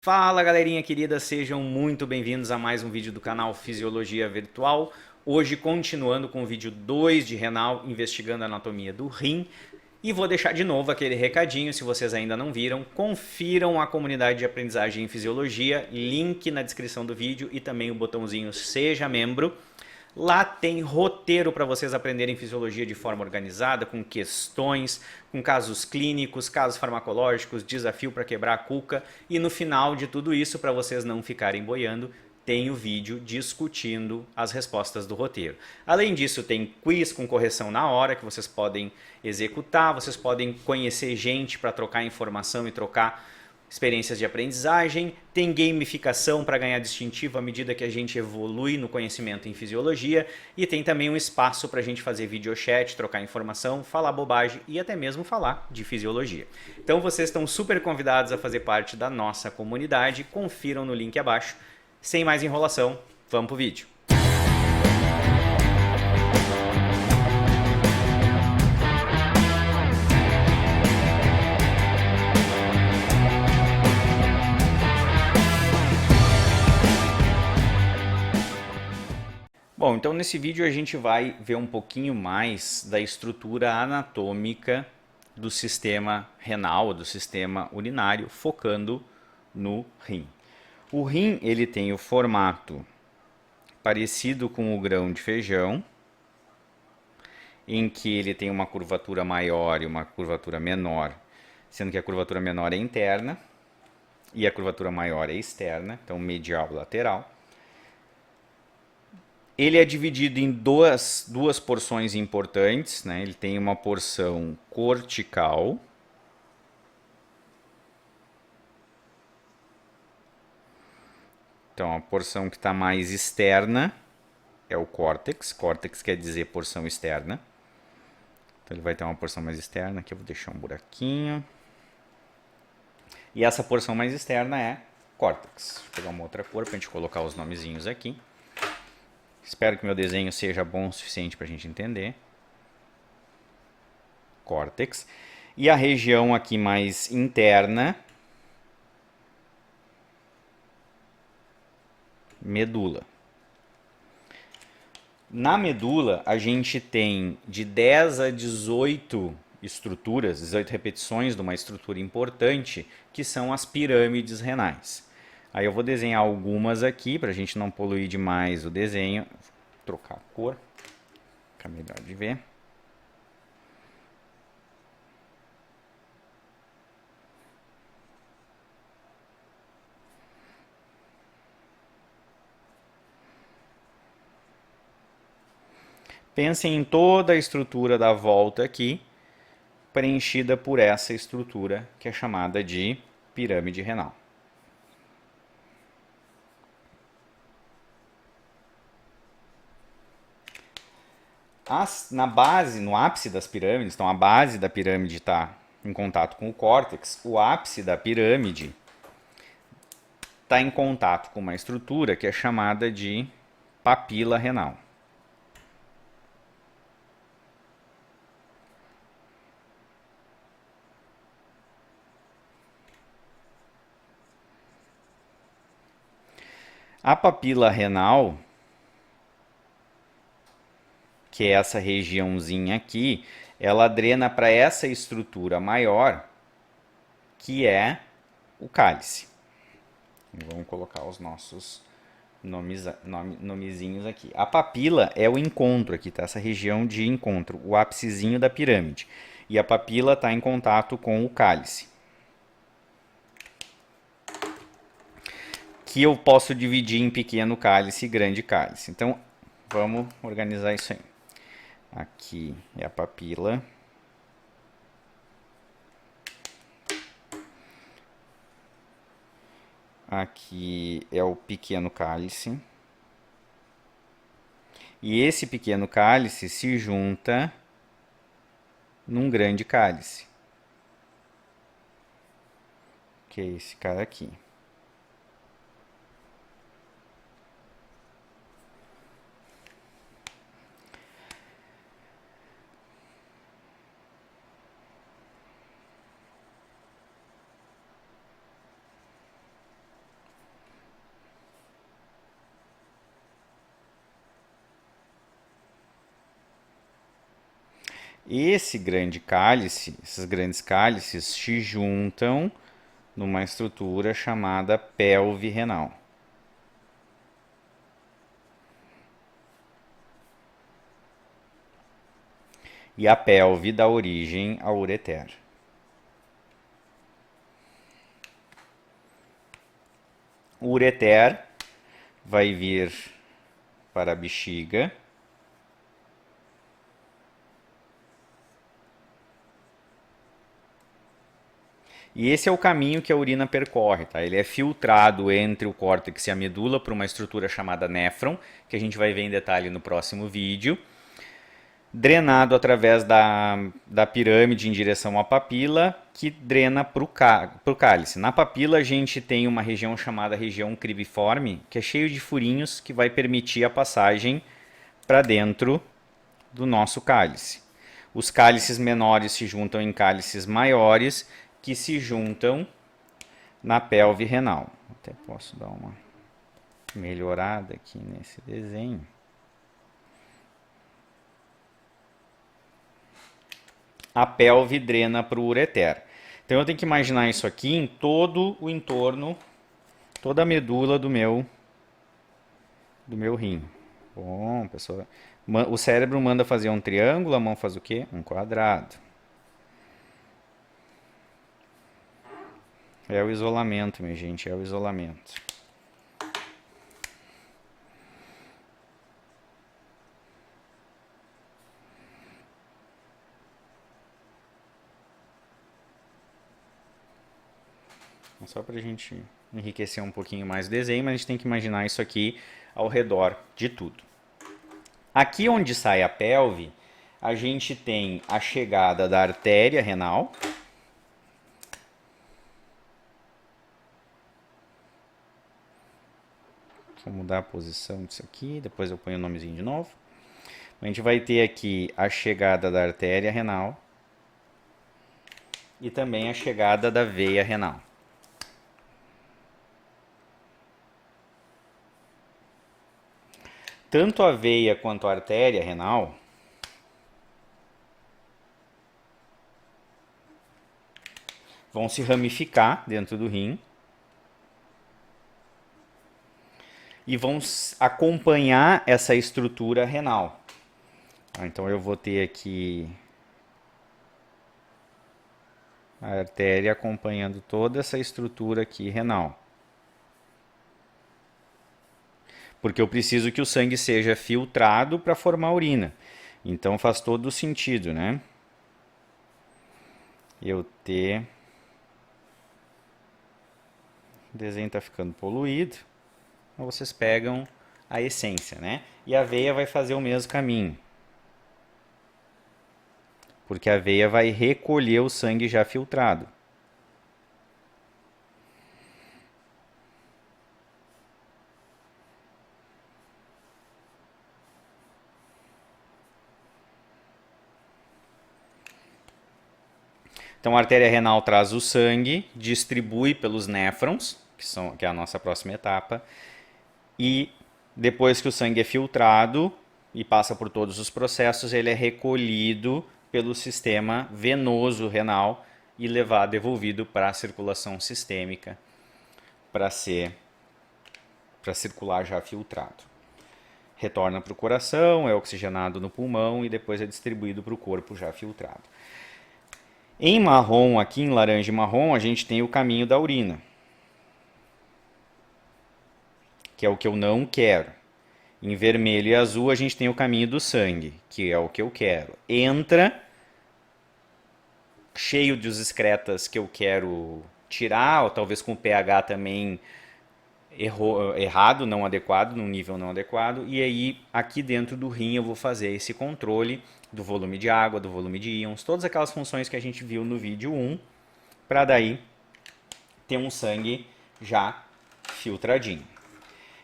Fala galerinha querida, sejam muito bem-vindos a mais um vídeo do canal Fisiologia Virtual. Hoje continuando com o vídeo 2 de renal, investigando a anatomia do rim. E vou deixar de novo aquele recadinho, se vocês ainda não viram, confiram a comunidade de aprendizagem em fisiologia, link na descrição do vídeo e também o botãozinho Seja Membro. Lá tem roteiro para vocês aprenderem fisiologia de forma organizada, com questões, com casos clínicos, casos farmacológicos, desafio para quebrar a cuca. E no final de tudo isso, para vocês não ficarem boiando, tem o vídeo discutindo as respostas do roteiro. Além disso, tem quiz com correção na hora que vocês podem executar, vocês podem conhecer gente para trocar informação e trocar experiências de aprendizagem, tem gamificação para ganhar distintivo à medida que a gente evolui no conhecimento em fisiologia e tem também um espaço para a gente fazer videochat, trocar informação, falar bobagem e até mesmo falar de fisiologia. Então vocês estão super convidados a fazer parte da nossa comunidade, confiram no link abaixo. Sem mais enrolação, vamos pro vídeo. Bom, então nesse vídeo a gente vai ver um pouquinho mais da estrutura anatômica do sistema renal, do sistema urinário, focando no rim. O rim ele tem o formato parecido com o grão de feijão, em que ele tem uma curvatura maior e uma curvatura menor, sendo que a curvatura menor é interna e a curvatura maior é externa, então medial e lateral. Ele é dividido em duas porções importantes, né? Ele tem uma porção cortical, então a porção que está mais externa é o córtex. Córtex quer dizer porção externa. Então ele vai ter uma porção mais externa, aqui eu vou deixar um buraquinho. E essa porção mais externa é córtex. Vou pegar uma outra cor para a gente colocar os nomezinhos aqui. Espero que meu desenho seja bom o suficiente para a gente entender. Córtex. E a região aqui mais interna, medula. Na medula, a gente tem de 10 a 18 estruturas, 18 repetições de uma estrutura importante, que são as pirâmides renais. Aí eu vou desenhar algumas aqui, para a gente não poluir demais o desenho. Vou trocar a cor, fica melhor de ver. Pensem em toda a estrutura da volta aqui, preenchida por essa estrutura que é chamada de pirâmide renal. Na base, no ápice das pirâmides, então a base da pirâmide está em contato com o córtex, o ápice da pirâmide está em contato com uma estrutura que é chamada de papila renal. A papila renal, que é essa regiãozinha aqui, ela drena para essa estrutura maior, que é o cálice. Vamos colocar os nossos nomezinhos aqui. A papila é o encontro aqui, tá? Essa região de encontro, o ápicezinho da pirâmide. E a papila está em contato com o cálice, que eu posso dividir em pequeno cálice e grande cálice. Então, vamos organizar isso aí. Aqui é a papila. Aqui é o pequeno cálice. E esse pequeno cálice se junta num grande cálice, que é esse cara aqui. Esse grande cálice, esses grandes cálices se juntam numa estrutura chamada pelve renal. E a pelve dá origem ao ureter. O ureter vai vir para a bexiga. E esse é o caminho que a urina percorre, tá? Ele é filtrado entre o córtex e a medula por uma estrutura chamada néfron, que a gente vai ver em detalhe no próximo vídeo. Drenado através da pirâmide em direção à papila, que drena para o cálice. Na papila a gente tem uma região chamada região cribiforme, que é cheio de furinhos, que vai permitir a passagem para dentro do nosso cálice. Os cálices menores se juntam em cálices maiores, que se juntam na pelve renal. Até posso dar uma melhorada aqui nesse desenho. A pelve drena para o ureter. Então eu tenho que imaginar isso aqui em todo o entorno, toda a medula do meu rim. Bom, pessoal, o cérebro manda fazer um triângulo, a mão faz o quê? Um quadrado. É o isolamento, minha gente, é o isolamento. Só para a gente enriquecer um pouquinho mais o desenho, mas a gente tem que imaginar isso aqui ao redor de tudo. Aqui onde sai a pelve, a gente tem a chegada da artéria renal. Vou mudar a posição disso aqui, depois eu ponho o nomezinho de novo. A gente vai ter aqui a chegada da artéria renal e também a chegada da veia renal. Tanto a veia quanto a artéria renal vão se ramificar dentro do rim e vão acompanhar essa estrutura renal. Então eu vou ter aqui a artéria acompanhando toda essa estrutura aqui renal. Porque eu preciso que o sangue seja filtrado para formar urina. Então faz todo o sentido, né? Eu ter... O desenho está ficando poluído. Então vocês pegam a essência, né? E a veia vai fazer o mesmo caminho. Porque a veia vai recolher o sangue já filtrado. Então a artéria renal traz o sangue, distribui pelos néfrons, que é a nossa próxima etapa, e depois que o sangue é filtrado e passa por todos os processos, ele é recolhido pelo sistema venoso renal e devolvido para a circulação sistêmica para circular já filtrado. Retorna para o coração, é oxigenado no pulmão e depois é distribuído para o corpo já filtrado. Em marrom, aqui em laranja e marrom, a gente tem o caminho da urina, que é o que eu não quero. Em vermelho e azul, a gente tem o caminho do sangue, que é o que eu quero. Entra, cheio de excretas que eu quero tirar, ou talvez com o pH também errado, não adequado, num nível não adequado. E aí, aqui dentro do rim, eu vou fazer esse controle do volume de água, do volume de íons, todas aquelas funções que a gente viu no vídeo 1, para daí ter um sangue já filtradinho.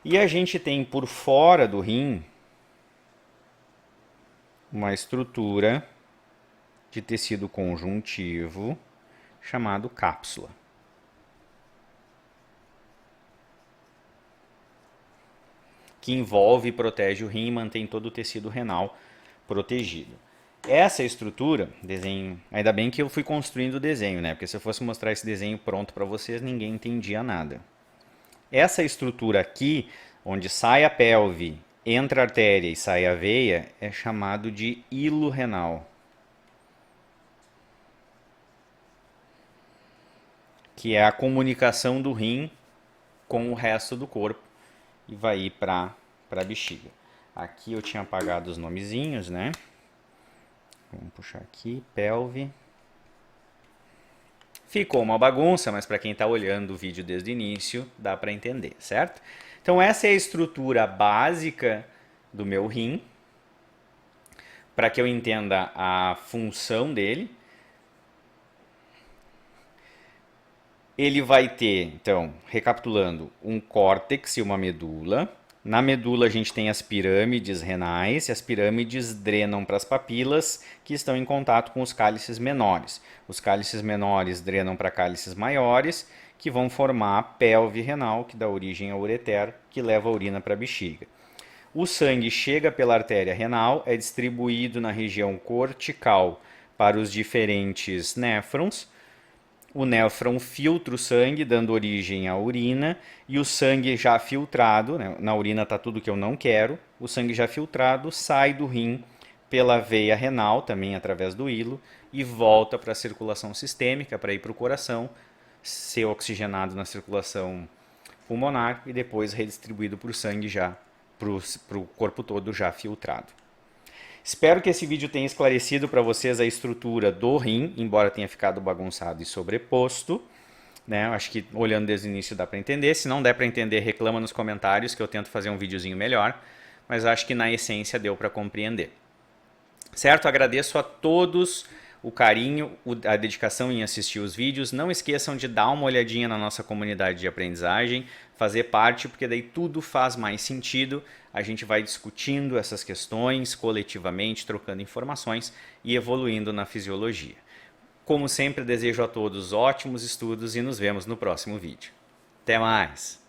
E a gente tem por fora do rim uma estrutura de tecido conjuntivo chamado cápsula. Que envolve e protege o rim e mantém todo o tecido renal protegido. Essa estrutura, desenho, ainda bem que eu fui construindo o desenho, né? Porque se eu fosse mostrar esse desenho pronto para vocês, ninguém entendia nada. Essa estrutura aqui, onde sai a pelve, entra a artéria e sai a veia, é chamado de hilo renal, que é a comunicação do rim com o resto do corpo e vai ir para a bexiga. Aqui eu tinha apagado os nomezinhos, né? Vamos puxar aqui, pelve. Ficou uma bagunça, mas para quem está olhando o vídeo desde o início, dá para entender, certo? Então essa é a estrutura básica do meu rim, para que eu entenda a função dele. Ele vai ter, então, recapitulando, um córtex e uma medula. Na medula a gente tem as pirâmides renais, e as pirâmides drenam para as papilas, que estão em contato com os cálices menores. Os cálices menores drenam para cálices maiores, que vão formar a pelve renal, que dá origem ao ureter, que leva a urina para a bexiga. O sangue chega pela artéria renal, é distribuído na região cortical para os diferentes néfrons. O néfron filtra o sangue, dando origem à urina, e o sangue já filtrado, né, na urina está tudo que eu não quero, o sangue já filtrado sai do rim pela veia renal, também através do hilo, e volta para a circulação sistêmica, para ir para o coração, ser oxigenado na circulação pulmonar e depois redistribuído para o sangue já, para o corpo todo já filtrado. Espero que esse vídeo tenha esclarecido para vocês a estrutura do rim, embora tenha ficado bagunçado e sobreposto. Né? Acho que olhando desde o início dá para entender. Se não der para entender, reclama nos comentários que eu tento fazer um videozinho melhor. Mas acho que na essência deu para compreender. Certo? Agradeço a todos o carinho, a dedicação em assistir os vídeos. Não esqueçam de dar uma olhadinha na nossa comunidade de aprendizagem, fazer parte, porque daí tudo faz mais sentido. A gente vai discutindo essas questões coletivamente, trocando informações e evoluindo na fisiologia. Como sempre, desejo a todos ótimos estudos e nos vemos no próximo vídeo. Até mais!